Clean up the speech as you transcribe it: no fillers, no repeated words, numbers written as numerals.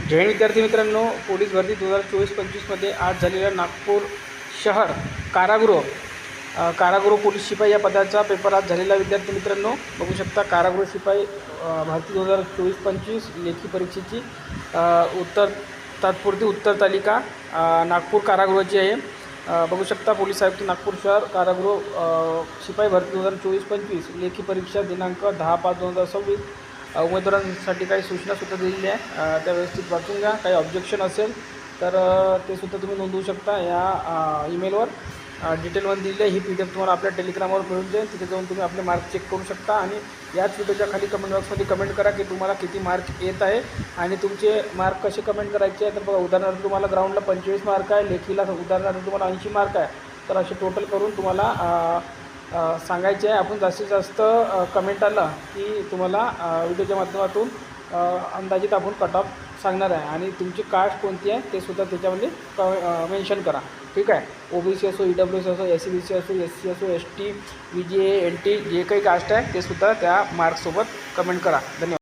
जय विद्यार्थी मित्रांनो, पोलीस भरती 2024-25मध्ये आज झालेल्या नागपूर शहर कारागृह पोलीस शिपाई या पदाचा पेपर आज झालेला. विद्यार्थी मित्रांनो बघू शकता, कारागृह शिपाई भरती 2024-25 लेखी परीक्षेची तात्पुरती उत्तर तालिका नागपूर कारागृहाची आहे. बघू शकता, पोलीस आयुक्त नागपूर शहर कारागृह शिपाई भरती 2024-25 लेखी परीक्षा दिनांक 10/5/2026. उमेदवारांसाठी काही सूचनासुद्धा दिलेली आहे, त्या व्यवस्थित वाचून घ्या. काही ऑब्जेक्शन असेल तर ते सुद्धा तुम्ही नोंदवू शकता. या ईमेलवर डिटेलमध्ये दिलेली आहे. ही PDF तुम्हाला आपल्या टेलिग्रामवर मिळून जाईल. तिथे जाऊन तुम्ही आपले मार्क चेक करू शकता आणि याच व्हिडिओच्या खाली कमेंट बॉक्समध्ये कमेंट करा की तुम्हाला किती मार्क येत आहे आणि तुमचे मार्क कसे कमेंट करायचे आहे. तर बघा, उदाहरणार्थ तुम्हाला ग्राउंडला 25 मार्क आहे, लेखीला उदाहरणार्थ तुम्हाला 80 मार्क आहे. तर असे टोटल करून तुम्हाला सांगायचे आहे. आपण जास्तीत जास्त कमेंट आलं की तुम्हाला व्हिडिओच्या माध्यमातून अंदाजित आपण कट ऑफ सांगणार आहे आणि तुमची कास्ट कोणती आहे ते सुद्धा त्याच्यामध्ये मेन्शन करा. ठीक आहे. OBC असो, EWS असो, SC असो, SC असो, ST, VGA, NT जे काही कास्ट आहे ते सुद्धा त्या मार्क्ससोबत कमेंट करा. धन्यवाद.